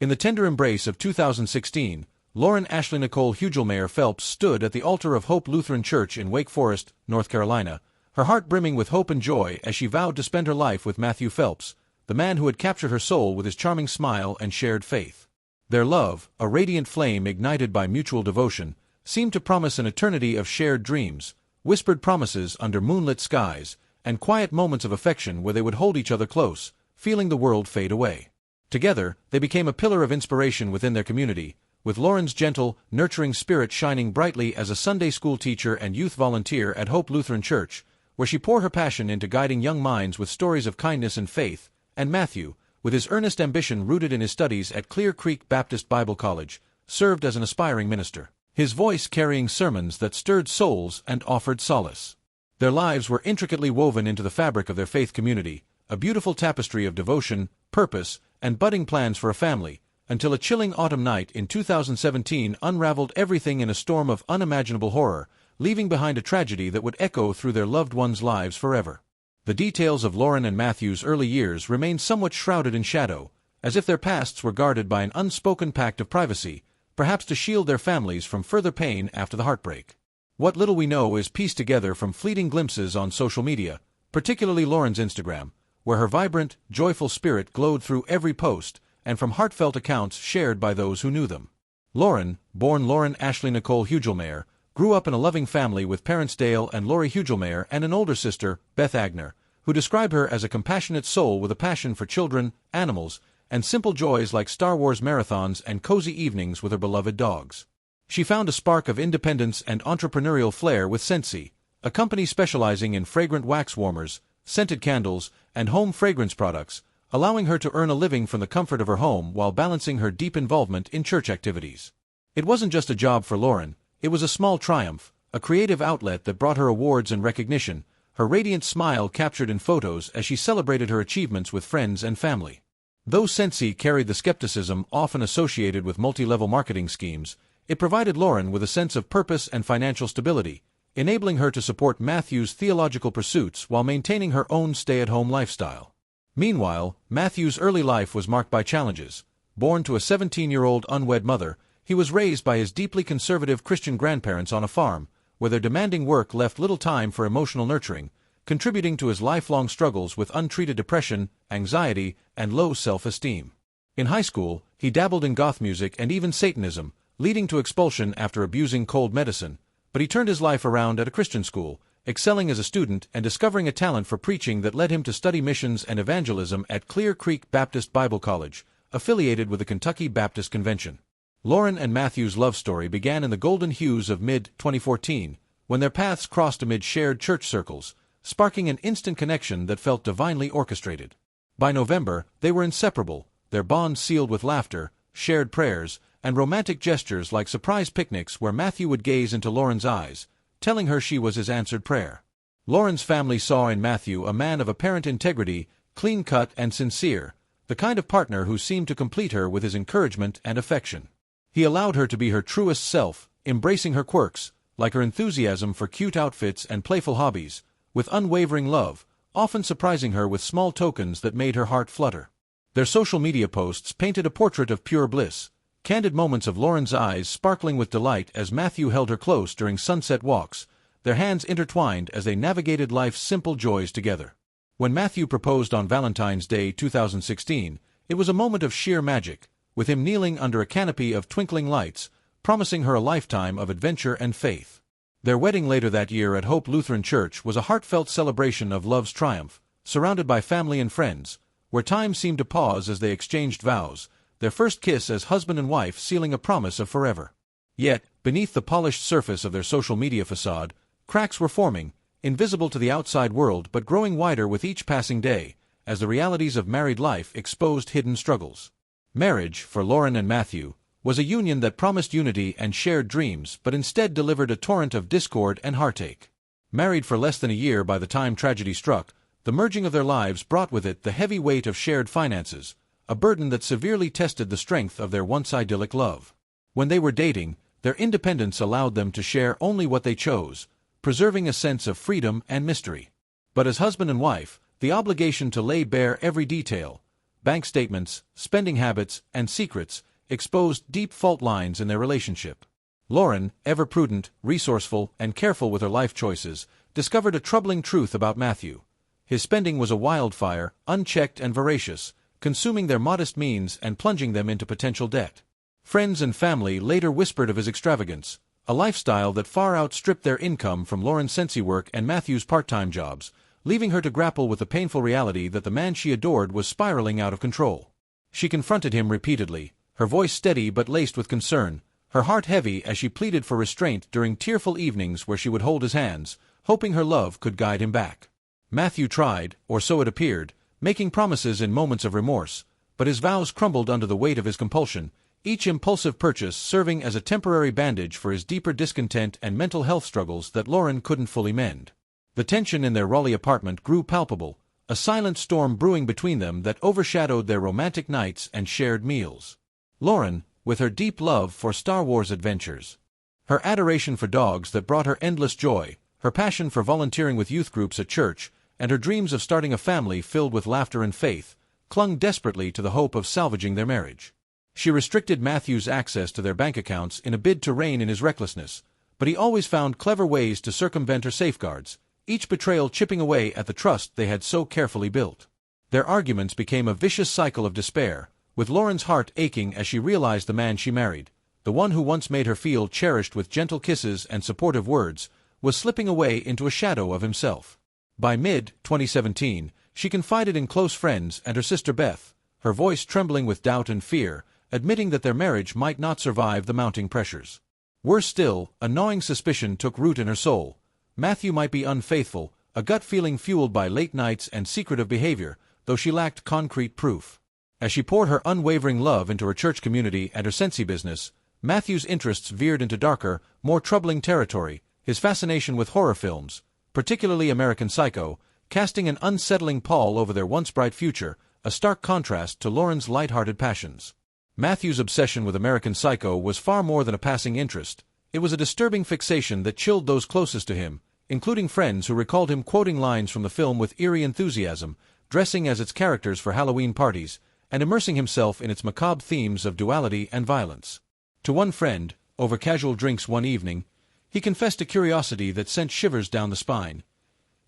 In the tender embrace of 2016, Lauren Ashley Nicole Hugelmeyer Phelps stood at the altar of Hope Lutheran Church in Wake Forest, North Carolina, her heart brimming with hope and joy as she vowed to spend her life with Matthew Phelps, the man who had captured her soul with his charming smile and shared faith. Their love, a radiant flame ignited by mutual devotion, seemed to promise an eternity of shared dreams, whispered promises under moonlit skies, and quiet moments of affection where they would hold each other close, feeling the world fade away. Together, they became a pillar of inspiration within their community, with Lauren's gentle, nurturing spirit shining brightly as a Sunday school teacher and youth volunteer at Hope Lutheran Church, where she poured her passion into guiding young minds with stories of kindness and faith, and Matthew, with his earnest ambition rooted in his studies at Clear Creek Baptist Bible College, served as an aspiring minister, his voice carrying sermons that stirred souls and offered solace. Their lives were intricately woven into the fabric of their faith community, a beautiful tapestry of devotion, purpose, and budding plans for a family, until a chilling autumn night in 2017 unraveled everything in a storm of unimaginable horror, leaving behind a tragedy that would echo through their loved ones' lives forever. The details of Lauren and Matthew's early years remain somewhat shrouded in shadow, as if their pasts were guarded by an unspoken pact of privacy, perhaps to shield their families from further pain after the heartbreak. What little we know is pieced together from fleeting glimpses on social media, particularly Lauren's Instagram, where her vibrant, joyful spirit glowed through every post, and from heartfelt accounts shared by those who knew them. Lauren, born Lauren Ashley Nicole Hugelmeyer, grew up in a loving family with parents Dale and Lori Hugelmeyer and an older sister, Beth Agner, who described her as a compassionate soul with a passion for children, animals, and simple joys like Star Wars marathons and cozy evenings with her beloved dogs. She found a spark of independence and entrepreneurial flair with Scentsy, a company specializing in fragrant wax warmers, scented candles, and home fragrance products, allowing her to earn a living from the comfort of her home while balancing her deep involvement in church activities. It wasn't just a job for Lauren, it was a small triumph, a creative outlet that brought her awards and recognition, her radiant smile captured in photos as she celebrated her achievements with friends and family. Though Scentsy carried the skepticism often associated with multi-level marketing schemes, it provided Lauren with a sense of purpose and financial stability, enabling her to support Matthew's theological pursuits while maintaining her own stay-at-home lifestyle. Meanwhile, Matthew's early life was marked by challenges. Born to a 17-year-old unwed mother, he was raised by his deeply conservative Christian grandparents on a farm, where their demanding work left little time for emotional nurturing, contributing to his lifelong struggles with untreated depression, anxiety, and low self-esteem. In high school, he dabbled in goth music and even Satanism, leading to expulsion after abusing cold medicine, but he turned his life around at a Christian school, excelling as a student and discovering a talent for preaching that led him to study missions and evangelism at Clear Creek Baptist Bible College, affiliated with the Kentucky Baptist Convention. Lauren and Matthew's love story began in the golden hues of mid-2014, when their paths crossed amid shared church circles, sparking an instant connection that felt divinely orchestrated. By November, they were inseparable, their bond sealed with laughter, shared prayers, and romantic gestures like surprise picnics where Matthew would gaze into Lauren's eyes, telling her she was his answered prayer. Lauren's family saw in Matthew a man of apparent integrity, clean-cut and sincere, the kind of partner who seemed to complete her with his encouragement and affection. He allowed her to be her truest self, embracing her quirks, like her enthusiasm for cute outfits and playful hobbies, with unwavering love, often surprising her with small tokens that made her heart flutter. Their social media posts painted a portrait of pure bliss, candid moments of Lauren's eyes sparkling with delight as Matthew held her close during sunset walks, their hands intertwined as they navigated life's simple joys together. When Matthew proposed on Valentine's Day 2016, it was a moment of sheer magic, with him kneeling under a canopy of twinkling lights, promising her a lifetime of adventure and faith. Their wedding later that year at Hope Lutheran Church was a heartfelt celebration of love's triumph, surrounded by family and friends, where time seemed to pause as they exchanged vows, their first kiss as husband and wife sealing a promise of forever. Yet, beneath the polished surface of their social media facade, cracks were forming, invisible to the outside world but growing wider with each passing day, as the realities of married life exposed hidden struggles. Marriage, for Lauren and Matthew, was a union that promised unity and shared dreams but instead delivered a torrent of discord and heartache. Married for less than a year by the time tragedy struck, the merging of their lives brought with it the heavy weight of shared finances, a burden that severely tested the strength of their once idyllic love. When they were dating, their independence allowed them to share only what they chose, preserving a sense of freedom and mystery. But as husband and wife, the obligation to lay bare every detail, bank statements, spending habits, and secrets exposed deep fault lines in their relationship. Lauren, ever prudent, resourceful, and careful with her life choices, discovered a troubling truth about Matthew. His spending was a wildfire, unchecked and voracious, consuming their modest means and plunging them into potential debt. Friends and family later whispered of his extravagance, a lifestyle that far outstripped their income from Lauren's Sensi work and Matthew's part-time jobs, leaving her to grapple with the painful reality that the man she adored was spiraling out of control. She confronted him repeatedly, her voice steady but laced with concern, her heart heavy as she pleaded for restraint during tearful evenings where she would hold his hands, hoping her love could guide him back. Matthew tried, or so it appeared, making promises in moments of remorse, but his vows crumbled under the weight of his compulsion, each impulsive purchase serving as a temporary bandage for his deeper discontent and mental health struggles that Lauren couldn't fully mend. The tension in their Raleigh apartment grew palpable, a silent storm brewing between them that overshadowed their romantic nights and shared meals. Lauren, with her deep love for Star Wars adventures, her adoration for dogs that brought her endless joy, her passion for volunteering with youth groups at church, and her dreams of starting a family filled with laughter and faith, clung desperately to the hope of salvaging their marriage. She restricted Matthew's access to their bank accounts in a bid to rein in his recklessness, but he always found clever ways to circumvent her safeguards, each betrayal chipping away at the trust they had so carefully built. Their arguments became a vicious cycle of despair, with Lauren's heart aching as she realized the man she married, the one who once made her feel cherished with gentle kisses and supportive words, was slipping away into a shadow of himself. By mid-2017, she confided in close friends and her sister Beth, her voice trembling with doubt and fear, admitting that their marriage might not survive the mounting pressures. Worse still, a gnawing suspicion took root in her soul. Matthew might be unfaithful, a gut feeling fueled by late nights and secretive behavior, though she lacked concrete proof. As she poured her unwavering love into her church community and her Sensi business, Matthew's interests veered into darker, more troubling territory, his fascination with horror films, particularly American Psycho, casting an unsettling pall over their once bright future, a stark contrast to Lauren's light-hearted passions. Matthew's obsession with American Psycho was far more than a passing interest. It was a disturbing fixation that chilled those closest to him, including friends who recalled him quoting lines from the film with eerie enthusiasm, dressing as its characters for Halloween parties, and immersing himself in its macabre themes of duality and violence. To one friend, over casual drinks one evening, he confessed a curiosity that sent shivers down the spine.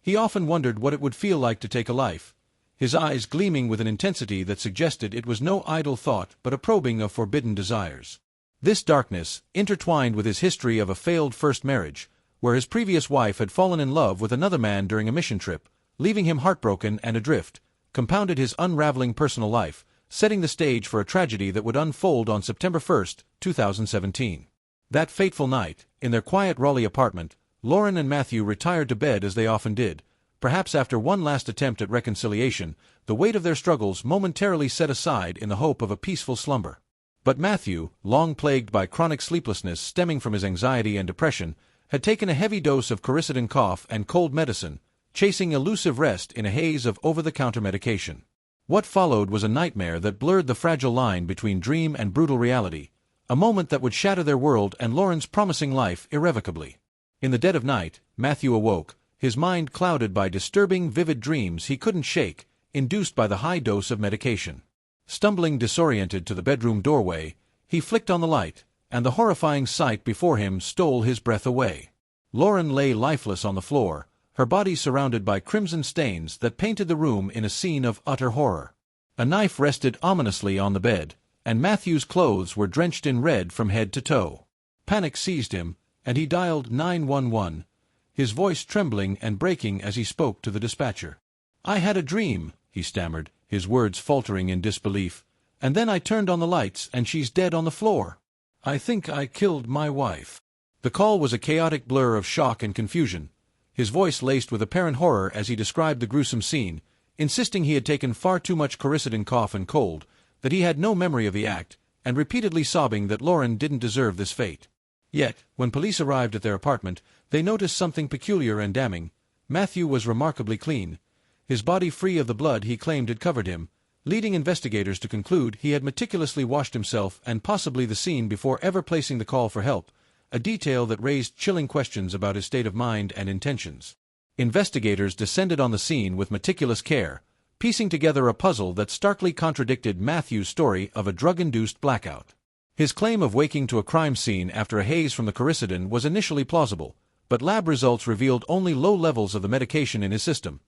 He often wondered what it would feel like to take a life, his eyes gleaming with an intensity that suggested it was no idle thought but a probing of forbidden desires. This darkness, intertwined with his history of a failed first marriage, where his previous wife had fallen in love with another man during a mission trip, leaving him heartbroken and adrift, compounded his unraveling personal life, setting the stage for a tragedy that would unfold on September 1, 2017. That fateful night, in their quiet Raleigh apartment, Lauren and Matthew retired to bed as they often did, perhaps after one last attempt at reconciliation, the weight of their struggles momentarily set aside in the hope of a peaceful slumber. But Matthew, long plagued by chronic sleeplessness stemming from his anxiety and depression, had taken a heavy dose of quercetin cough and cold medicine, chasing elusive rest in a haze of over-the-counter medication. What followed was a nightmare that blurred the fragile line between dream and brutal reality, a moment that would shatter their world and Lauren's promising life irrevocably. In the dead of night, Matthew awoke, his mind clouded by disturbing, vivid dreams he couldn't shake, induced by the high dose of medication. Stumbling disoriented to the bedroom doorway, he flicked on the light, and the horrifying sight before him stole his breath away. Lauren lay lifeless on the floor, her body surrounded by crimson stains that painted the room in a scene of utter horror. A knife rested ominously on the bed, and Matthew's clothes were drenched in red from head to toe. Panic seized him, and he dialed 911, his voice trembling and breaking as he spoke to the dispatcher. "I had a dream," he stammered, his words faltering in disbelief, "and then I turned on the lights and she's dead on the floor. I think I killed my wife." The call was a chaotic blur of shock and confusion, his voice laced with apparent horror as he described the gruesome scene, insisting he had taken far too much quercetin cough and cold, that he had no memory of the act, and repeatedly sobbing that Lauren didn't deserve this fate. Yet, when police arrived at their apartment, they noticed something peculiar and damning. Matthew was remarkably clean, his body free of the blood he claimed had covered him, leading investigators to conclude he had meticulously washed himself and possibly the scene before ever placing the call for help, a detail that raised chilling questions about his state of mind and intentions. Investigators descended on the scene with meticulous care, piecing together a puzzle that starkly contradicted Matthew's story of a drug-induced blackout. His claim of waking to a crime scene after a haze from the quercetin was initially plausible, but lab results revealed only low levels of the medication in his system,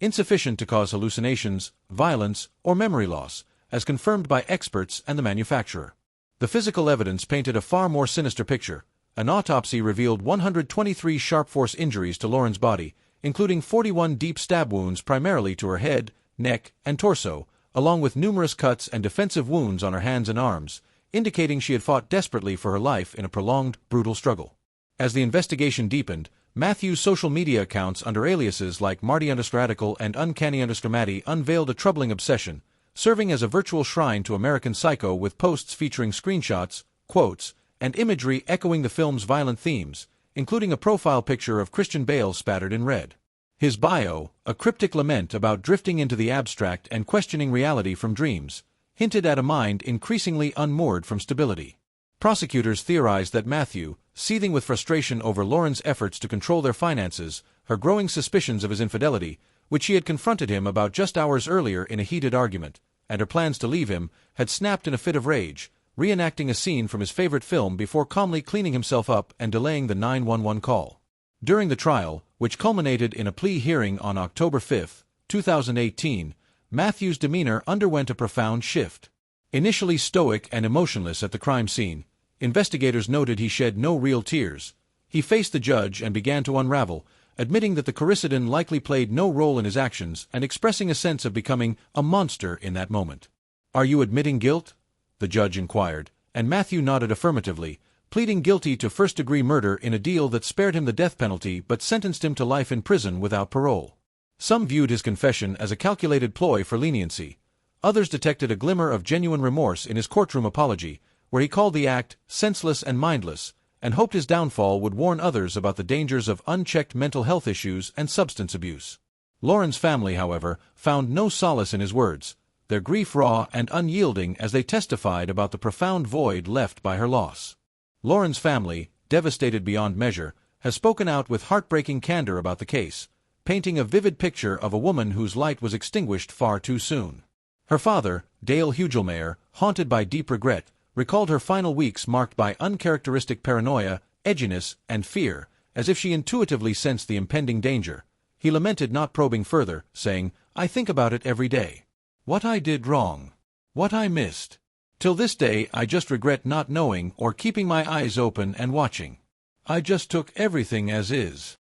insufficient to cause hallucinations, violence, or memory loss, as confirmed by experts and the manufacturer. The physical evidence painted a far more sinister picture. An autopsy revealed 123 sharp force injuries to Lauren's body, including 41 deep stab wounds primarily to her head, neck, and torso, along with numerous cuts and defensive wounds on her hands and arms, indicating she had fought desperately for her life in a prolonged, brutal struggle. As the investigation deepened, Matthew's social media accounts under aliases like Marty_Radical and Uncanny_Matty unveiled a troubling obsession, serving as a virtual shrine to American Psycho with posts featuring screenshots, quotes, and imagery echoing the film's violent themes, including a profile picture of Christian Bale spattered in red. His bio, a cryptic lament about drifting into the abstract and questioning reality from dreams, hinted at a mind increasingly unmoored from stability. Prosecutors theorized that Matthew, seething with frustration over Lauren's efforts to control their finances, her growing suspicions of his infidelity, which she had confronted him about just hours earlier in a heated argument, and her plans to leave him, had snapped in a fit of rage, reenacting a scene from his favorite film before calmly cleaning himself up and delaying the 911 call. During the trial, which culminated in a plea hearing on October 5, 2018, Matthew's demeanor underwent a profound shift. Initially stoic and emotionless at the crime scene, investigators noted he shed no real tears. He faced the judge and began to unravel, admitting that the quercetin likely played no role in his actions and expressing a sense of becoming a monster in that moment. "Are you admitting guilt?" the judge inquired, and Matthew nodded affirmatively, pleading guilty to first-degree murder in a deal that spared him the death penalty but sentenced him to life in prison without parole. Some viewed his confession as a calculated ploy for leniency. Others detected a glimmer of genuine remorse in his courtroom apology, where he called the act senseless and mindless, and hoped his downfall would warn others about the dangers of unchecked mental health issues and substance abuse. Lauren's family, however, found no solace in his words, their grief raw and unyielding as they testified about the profound void left by her loss. Lauren's family, devastated beyond measure, has spoken out with heartbreaking candor about the case, painting a vivid picture of a woman whose light was extinguished far too soon. Her father, Dale Hugelmeyer, haunted by deep regret, recalled her final weeks marked by uncharacteristic paranoia, edginess, and fear, as if she intuitively sensed the impending danger. He lamented not probing further, saying, "I think about it every day. What I did wrong. What I missed. Till this day I just regret not knowing or keeping my eyes open and watching. I just took everything as is."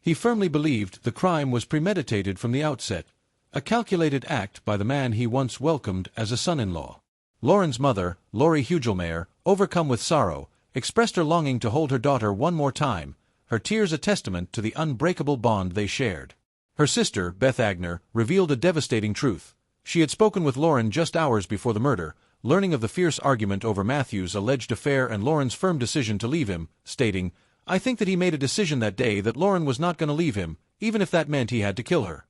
He firmly believed the crime was premeditated from the outset, a calculated act by the man he once welcomed as a son-in-law. Lauren's mother, Lori Hugelmeyer, overcome with sorrow, expressed her longing to hold her daughter one more time, her tears a testament to the unbreakable bond they shared. Her sister, Beth Agner, revealed a devastating truth. She had spoken with Lauren just hours before the murder, learning of the fierce argument over Matthew's alleged affair and Lauren's firm decision to leave him, stating, "I think that he made a decision that day that Lauren was not going to leave him, even if that meant he had to kill her."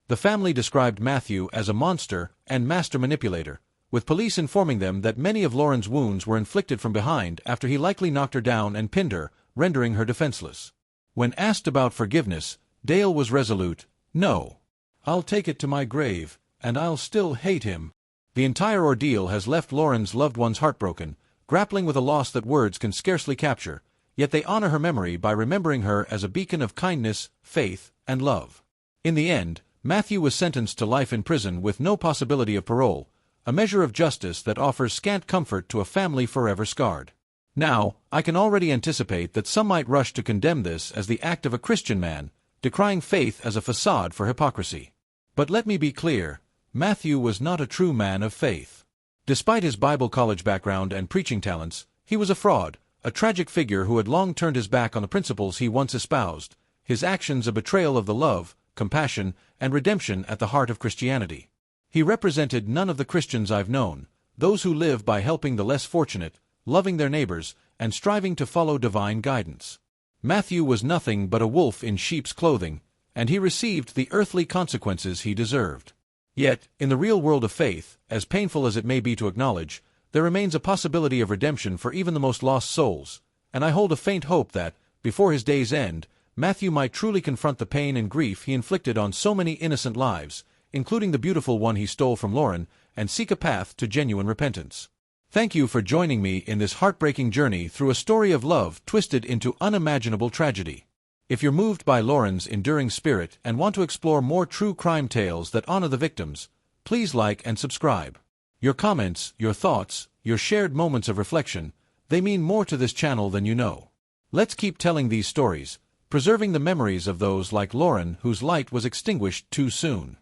The family described Matthew as a monster and master manipulator, with police informing them that many of Lauren's wounds were inflicted from behind after he likely knocked her down and pinned her, rendering her defenseless. When asked about forgiveness, Dale was resolute, "No. I'll take it to my grave, and I'll still hate him." The entire ordeal has left Lauren's loved ones heartbroken, grappling with a loss that words can scarcely capture, yet they honor her memory by remembering her as a beacon of kindness, faith, and love. In the end, Matthew was sentenced to life in prison with no possibility of parole, a measure of justice that offers scant comfort to a family forever scarred. Now, I can already anticipate that some might rush to condemn this as the act of a Christian man, decrying faith as a facade for hypocrisy. But let me be clear, Matthew was not a true man of faith. Despite his Bible college background and preaching talents, he was a fraud, a tragic figure who had long turned his back on the principles he once espoused, his actions a betrayal of the love, compassion, and redemption at the heart of Christianity. He represented none of the Christians I've known, those who live by helping the less fortunate, loving their neighbors, and striving to follow divine guidance. Matthew was nothing but a wolf in sheep's clothing, and he received the earthly consequences he deserved. Yet, in the real world of faith, as painful as it may be to acknowledge, there remains a possibility of redemption for even the most lost souls, and I hold a faint hope that, before his day's end, Matthew might truly confront the pain and grief he inflicted on so many innocent lives, including the beautiful one he stole from Lauren, and seek a path to genuine repentance. Thank you for joining me in this heartbreaking journey through a story of love twisted into unimaginable tragedy. If you're moved by Lauren's enduring spirit and want to explore more true crime tales that honor the victims, please like and subscribe. Your comments, your thoughts, your shared moments of reflection, they mean more to this channel than you know. Let's keep telling these stories, preserving the memories of those like Lauren whose light was extinguished too soon.